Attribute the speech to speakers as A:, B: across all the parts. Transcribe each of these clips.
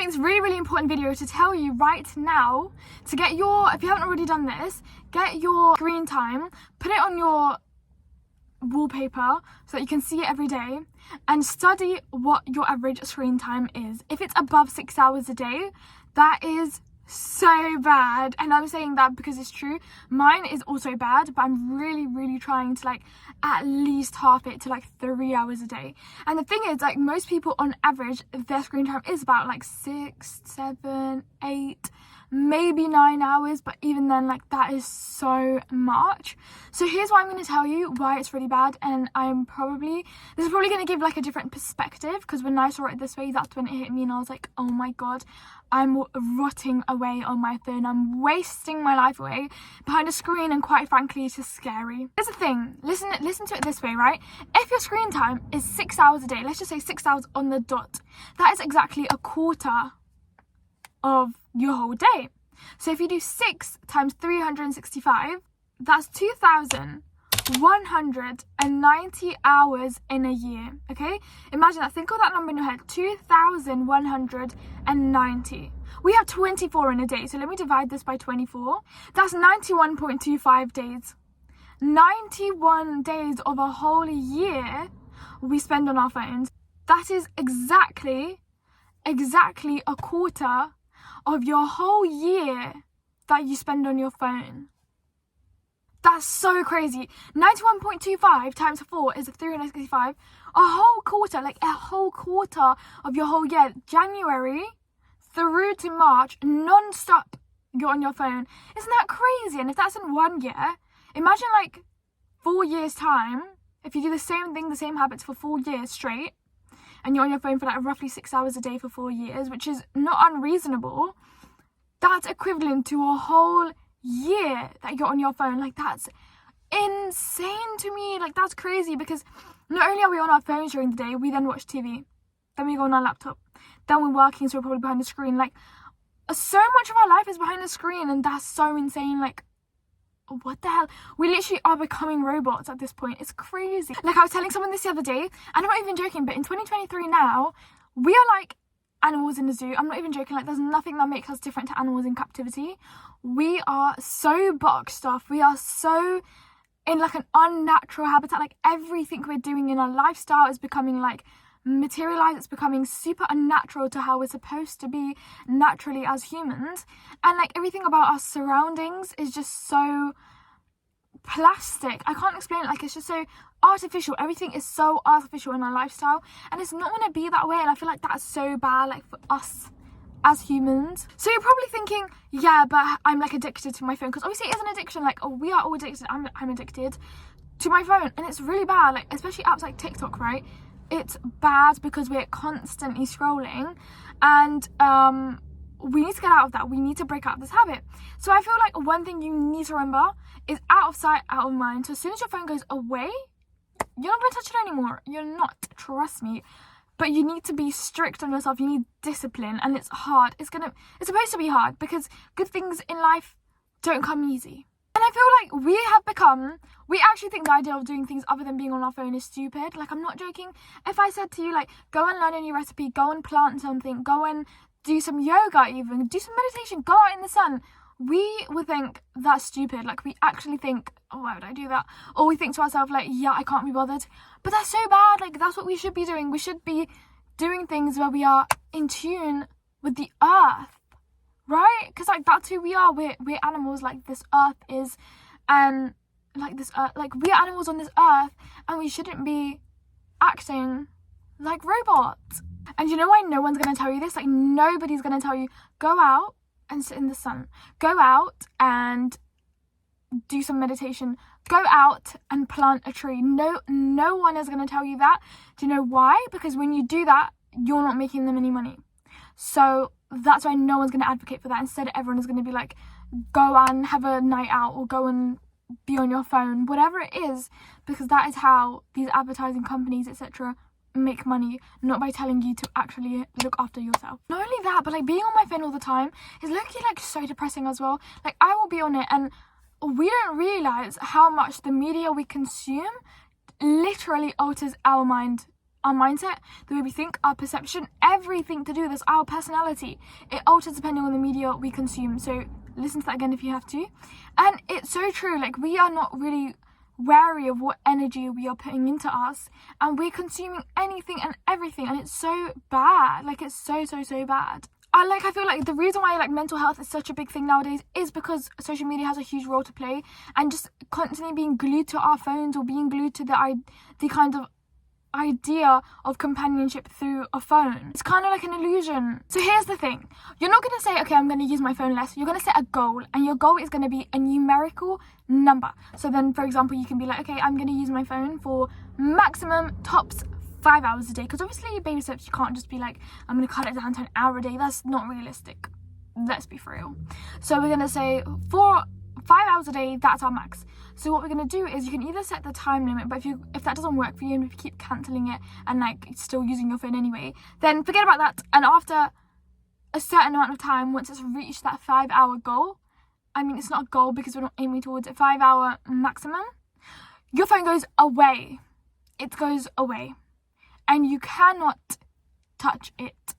A: making this really, really important video to tell you right now to get your, if you haven't already done this, get your screen time, put it on your wallpaper so that you can see it every day, and study what your average screen time is. If it's above 6 hours a day, that is so bad, and I'm saying that because it's true. Mine is also bad, but I'm really trying to like at least half it to like 3 hours a day. And the thing is, like, most people on average, their screen time is about like 6, 7, 8, maybe 9 hours, but even then, like, that is so much. So here's why I'm going to tell you why it's really bad, and this is probably going to give like a different perspective, because when I saw it this way, that's when it hit me, and I was like, oh my god, I'm rotting away on my phone, I'm wasting my life away behind a screen, and quite frankly, it's just scary. Here's the thing, listen to it this way, right? If your screen time is 6 hours a day, let's just say 6 hours on the dot, that is exactly a quarter of your whole day. So if you do 6 times 365, that's 2,190 hours in a year, okay? Imagine that, think of that number in your head, 2,190. We have 24 in a day, so let me divide this by 24. That's 91.25 days. 91 days of a whole year we spend on our phones. That is exactly a quarter of your whole year that you spend on your phone. That's so crazy. 91.25 times 4 is 365. A whole quarter, like a whole quarter of your whole year, January through to March, non-stop you're on your phone. Isn't that crazy? And if that's in 1 year, imagine like 4 years time, if you do the same thing, the same habits for 4 years straight, and you're on your phone for like roughly 6 hours a day for 4 years, which is not unreasonable, that's equivalent to a whole year that you're on your phone. Like, that's insane to me. Like, that's crazy, because not only are we on our phones during the day, we then watch TV, then we go on our laptop, then we're working, so we're probably behind the screen. Like, so much of our life is behind the screen, and that's so insane. Like, what the hell? We literally are becoming robots at this point. It's crazy. Like, I was telling someone this the other day, and I'm not even joking, but in 2023 now, we are like animals in the zoo. I'm not even joking. Like, there's nothing that makes us different to animals in captivity. We are so boxed off. We are so in like an unnatural habitat. Like, everything we're doing in our lifestyle is becoming like materialized. It's becoming super unnatural to how we're supposed to be naturally as humans, and like everything about our surroundings is just so plastic. I can't explain it. Like, it's just so artificial. Everything is so artificial in our lifestyle, and it's not going to be that way. And I feel like that's so bad, like, for us as humans. So you're probably thinking, yeah, but I'm like addicted to my phone, because obviously it is an addiction. Like, oh, we are all addicted. I'm addicted to my phone, and it's really bad. Like, especially apps like TikTok, right? It's bad because we're constantly scrolling, and we need to get out of that. We need to break out of this habit. So I feel like one thing you need to remember is out of sight, out of mind. So as soon as your phone goes away, you're not going to touch it anymore. You're not, trust me. But you need to be strict on yourself. You need discipline, and it's hard. It's supposed to be hard, because good things in life don't come easy. And I feel like we actually think the idea of doing things other than being on our phone is stupid. Like, I'm not joking. If I said to you, like, go and learn a new recipe, go and plant something, go and do some yoga, even do some meditation, go out in the sun, we would think that's stupid. Like, we actually think, oh, why would I do that? Or we think to ourselves, like, yeah, I can't be bothered. But that's so bad. Like, that's what we should be doing. We should be doing things where we are in tune with the earth, right? Because like, that's who we are. We're animals. Like, this earth is, and like this earth, like, we're animals on this earth, and we shouldn't be acting like robots. And you know why no one's going to tell you this? Like, nobody's going to tell you, go out and sit in the sun, go out and do some meditation, go out and plant a tree. No one is going to tell you that. Do you know why? Because when you do that, you're not making them any money. So that's why no one's going to advocate for that. Instead, everyone is going to be like, go and have a night out, or go and be on your phone, whatever it is, because that is how these advertising companies, etc., make money, not by telling you to actually look after yourself. Not only that, but like, being on my phone all the time is low-key like so depressing as well. Like, I will be on it, and we don't realize how much the media we consume literally alters our mind our mindset, the way we think, our perception, everything to do with this, our personality, it alters depending on the media we consume. So listen to that again if you have to. And it's so true, like we are not really wary of what energy we are putting into us, and we're consuming anything and everything, and it's so bad. Like it's so bad. I feel like the reason why like mental health is such a big thing nowadays is because social media has a huge role to play, and just constantly being glued to our phones or being glued to the kind of idea of companionship through a phone. It's kind of like an illusion. So here's the thing. You're not going to say, okay, I'm going to use my phone less. You're going to set a goal, and your goal is going to be a numerical number. So then, for example, you can be like, okay, I'm going to use my phone for maximum tops 5 hours a day, because obviously baby steps, you can't just be like, I'm going to cut it down to an hour a day. That's not realistic. Let's be for real. So we're going to say for 5 hours a day, that's our max. So what we're going to do is you can either set the time limit, but if that doesn't work for you and if you keep cancelling it and like still using your phone anyway, then forget about that. And after a certain amount of time, once it's reached that 5 hour goal, I mean, it's not a goal because we're not aiming towards a 5 hour maximum, your phone goes away. It goes away. And you cannot touch it.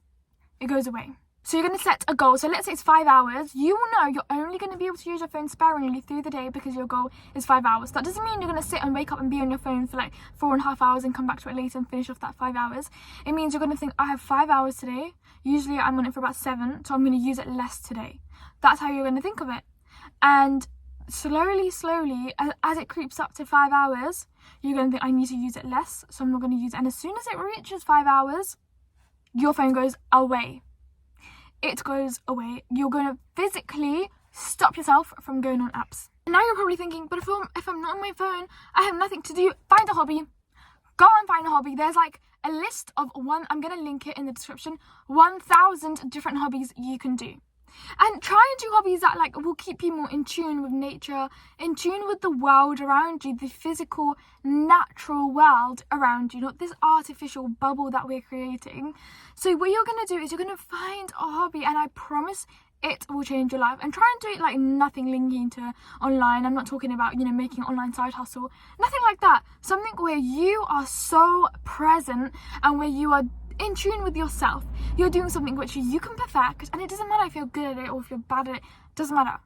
A: It goes away. So you're going to set a goal. So let's say it's 5 hours. You will know you're only going to be able to use your phone sparingly through the day because your goal is 5 hours. That doesn't mean you're going to sit and wake up and be on your phone for like 4.5 hours and come back to it later and finish off that 5 hours. It means you're going to think, I have 5 hours today. Usually I'm on it for about 7, so I'm going to use it less today. That's how you're going to think of it. And slowly, as it creeps up to 5 hours, you're going to think, I need to use it less, so I'm not going to use it. And as soon as it reaches 5 hours, your phone goes away. It goes away. You're going to physically stop yourself from going on apps. And now you're probably thinking, but if I'm not on my phone, I have nothing to do. Find a hobby. Go and find a hobby. There's like a list of I'm going to link it in the description, 1,000 different hobbies you can do. And try and do hobbies that like will keep you more in tune with nature, in tune with the world around you, the physical, natural world around you, not this artificial bubble that we're creating. So what you're going to do is you're going to find a hobby, and I promise it will change your life. And try and do it like nothing linking to online. I'm not talking about, making an online side hustle. Nothing like that. Something where you are so present and where you are in tune with yourself. You're doing something which you can perfect, and it doesn't matter if you're good at it or if you're bad at it. Doesn't matter.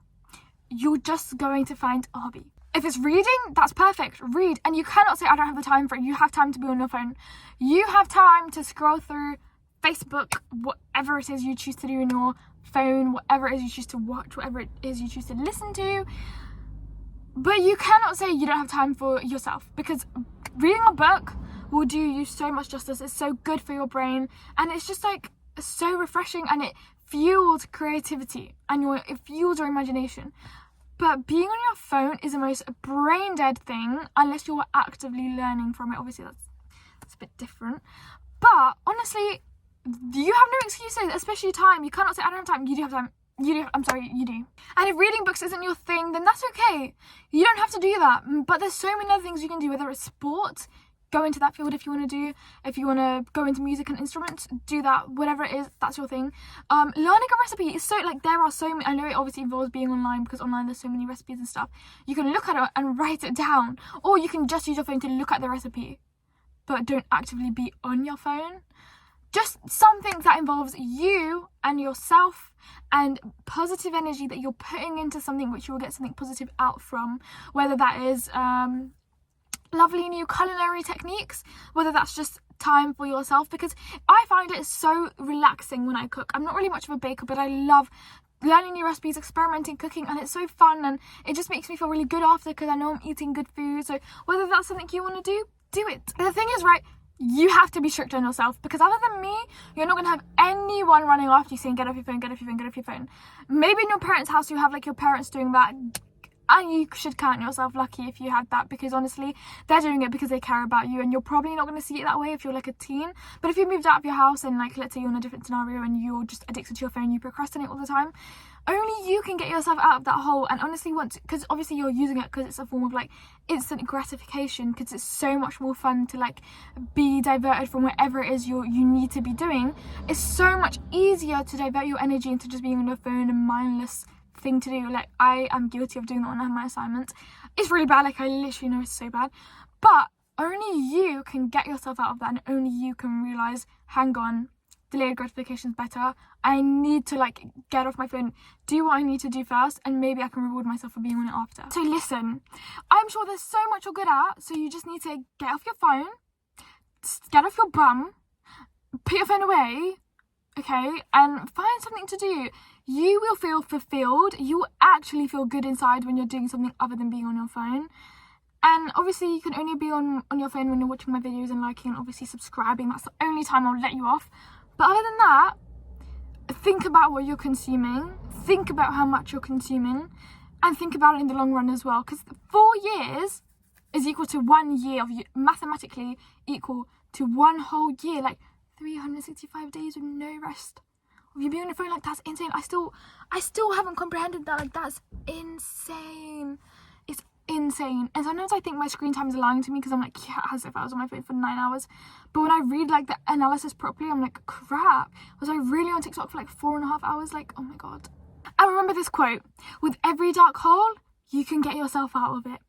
A: You're just going to find a hobby. If it's reading, that's perfect. Read. And you cannot say, I don't have the time for it. You have time to be on your phone. You have time to scroll through Facebook, whatever it is you choose to do in your phone, whatever it is you choose to watch, whatever it is you choose to listen to. But you cannot say you don't have time for yourself, because reading a book will do you so much justice. It's so good for your brain, and it's just like so refreshing, and it fuels creativity and it fuels your imagination. But being on your phone is the most brain dead thing unless you're actively learning from it. Obviously that's a bit different, but honestly, you have no excuses, especially time. You cannot say I don't have time. You do have time. You do. And if reading books isn't your thing, then that's okay. You don't have to do that. But there's so many other things you can do, whether it's sports, go into that field if you want to do. If you want to go into music and instruments, do that. Whatever it is, that's your thing. Learning a recipe is so, like, there are so many, I know it obviously involves being online, because online there's so many recipes and stuff. You can look at it and write it down, or you can just use your phone to look at the recipe, but don't actively be on your phone. Just something that involves you and yourself and positive energy that you're putting into something which you will get something positive out from, whether that is lovely new culinary techniques, whether that's just time for yourself, because I find it so relaxing when I cook. I'm not really much of a baker, but I love learning new recipes, experimenting, cooking, and it's so fun, and it just makes me feel really good after, because I know I'm eating good food. So whether that's something you want to do it. But the thing is, right, you have to be strict on yourself, because other than me, you're not going to have anyone running after you saying get off your phone, get off your phone, get off your phone. Maybe in your parents' house you have like your parents doing that, and you should count yourself lucky if you had that, because honestly, they're doing it because they care about you, and you're probably not going to see it that way if you're like a teen. But if you moved out of your house and, like, let's say you're in a different scenario and you're just addicted to your phone, you procrastinate all the time, only you can get yourself out of that hole. And honestly, because obviously you're using it because it's a form of like instant gratification, because it's so much more fun to like be diverted from whatever it is you need to be doing. It's so much easier to divert your energy into just being on your phone and mindless thing to do. Like, I am guilty of doing that when I have my assignments. It's really bad. Like, I literally know it's so bad, but only you can get yourself out of that, and only you can realise, hang on, delayed gratification is better. I need to like get off my phone, do what I need to do first, and maybe I can reward myself for being on it after. So listen, I'm sure there's so much you're good at, so you just need to get off your phone, get off your bum, put your phone away, okay, and find something to do. You will feel fulfilled. You will actually feel good inside when you're doing something other than being on your phone. And obviously you can only be on your phone when you're watching my videos and liking and obviously subscribing. That's the only time I'll let you off. But other than that, think about what you're consuming, think about how much you're consuming, and think about it in the long run as well. Because 4 years is equal to 1 year of you, mathematically equal to 1 whole year, like 365 days with no rest. Of you being on your phone, like that's insane. I still haven't comprehended that. Like that's insane. It's insane. And sometimes I think my screen time is lying to me because I'm like, yeah, as if I was on my phone for 9 hours. But when I read like the analysis properly, I'm like, crap, was I really on TikTok for like 4.5 hours? Like, oh my god. I remember this quote: with every dark hole, you can get yourself out of it.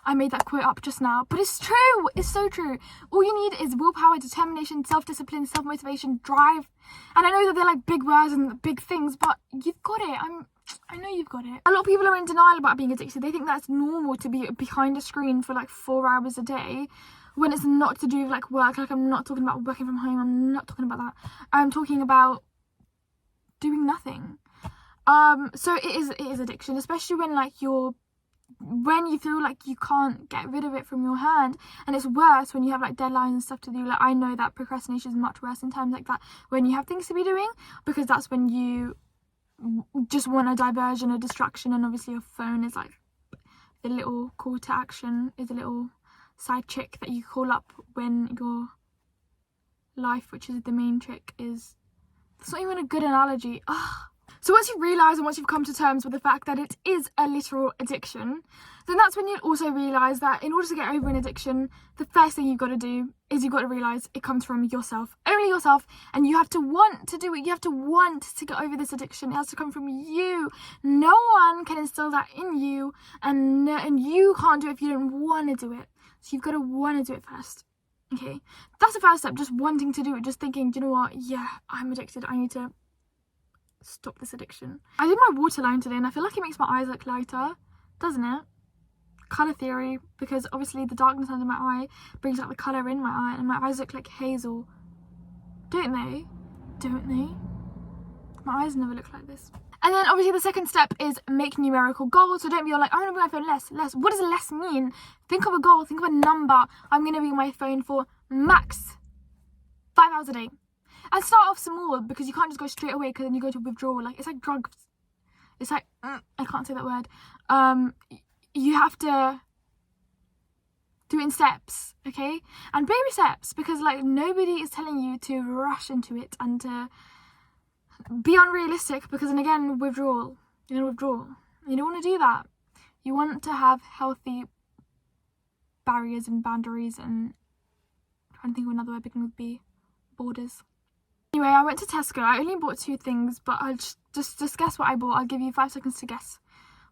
A: I made that quote up just now, but it's true. It's so true. All you need is willpower, determination, self-discipline, self-motivation, drive. And I know that they're like big words and big things, but you've got it. I know you've got it. A lot of people are in denial about being addicted. They think that's normal to be behind a screen for like 4 hours a day, when it's not to do with like work. Like, I'm not talking about working from home. I'm not talking about that. I'm talking about doing nothing. So it is addiction, especially when like when you feel like you can't get rid of it from your hand. And it's worse when you have like deadlines and stuff to do. Like, I know that procrastination is much worse in times like that, when you have things to be doing, because that's when you just want a diversion, a distraction. And obviously your phone is like the little call to action, is a little side chick that you call up when your life, which is the main trick, is, it's not even a good analogy. So once you realise and once you've come to terms with the fact that it is a literal addiction, then that's when you'll also realise that in order to get over an addiction, the first thing you've got to do is you've got to realise it comes from yourself, only yourself, and you have to want to do it. You have to want to get over this addiction. It has to come from you. No one can instill that in you, and you can't do it if you don't want to do it. So you've got to want to do it first. Okay, that's the first step, just wanting to do it, just thinking, do you know what, yeah, I'm addicted, I need to stop this addiction. I did my waterline today and I feel like it makes my eyes look lighter, doesn't it? Colour theory, because obviously the darkness under my eye brings out the colour in my eye, and my eyes look like hazel. Don't they? Don't they? My eyes never look like this. And then obviously the second step is make numerical goals. So don't be all like, I'm going to be on my phone less. What does less mean? Think of a goal, think of a number. I'm going to be on my phone for max 5 hours a day. And start off small, because you can't just go straight away, because then you go to withdrawal. Like, it's like drugs. It's like, I can't say that word. You have to do it in steps, okay? And baby steps, because like nobody is telling you to rush into it and to be unrealistic, because then again, withdrawal. You're gonna withdraw. You don't want to do that. You want to have healthy barriers and boundaries, and I'm trying to think of another word beginning with B. Borders. Anyway, I went to Tesco. I only bought 2 things, but I'll just guess what I bought. I'll give you 5 seconds to guess.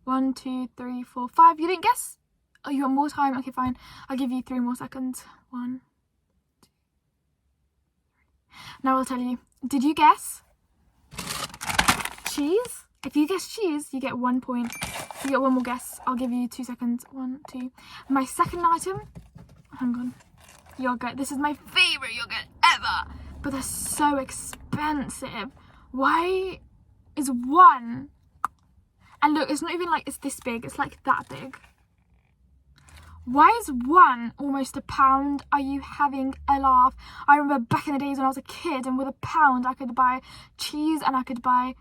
A: 1, 2, 3, 4, 5. You didn't guess? Oh, you want more time? Okay, fine. I'll give you 3 more seconds. 1, 2, 3. Now I'll tell you. Did you guess cheese? If you guess cheese, you get 1 point. You get 1 more guess. I'll give you 2 seconds. 1, 2. My second item, hang on, yogurt. This is my favourite yogurt ever, but they're so expensive. Why is 1? And look, it's not even like it's this big, it's like that big. Why is 1 almost £1? Are you having a laugh? I remember back in the days when I was a kid, and with £1 I could buy cheese, and I could buy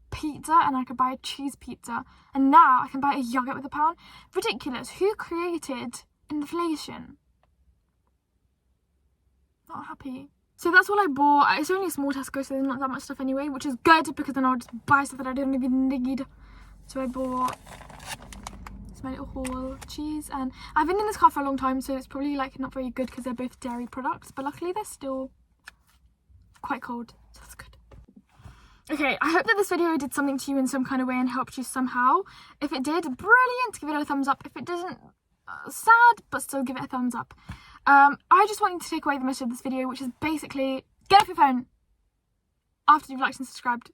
A: pizza, and I could buy a cheese pizza. And now I can buy a yogurt with £1. Ridiculous. Who created inflation? Not happy. So that's all I bought. It's only a small Tesco, so there's not that much stuff anyway, which is good, because then I'll just buy stuff that I don't even need. So I bought, it's my little haul, cheese, and I've been in this car for a long time, so it's probably like not very good because they're both dairy products, but luckily they're still quite cold, so that's good. Okay, I hope that this video did something to you in some kind of way and helped you somehow. If it did, brilliant, give it a thumbs up. If it didn't, sad, but still give it a thumbs up. I just want you to take away the message of this video, which is basically get off your phone after you've liked and subscribed.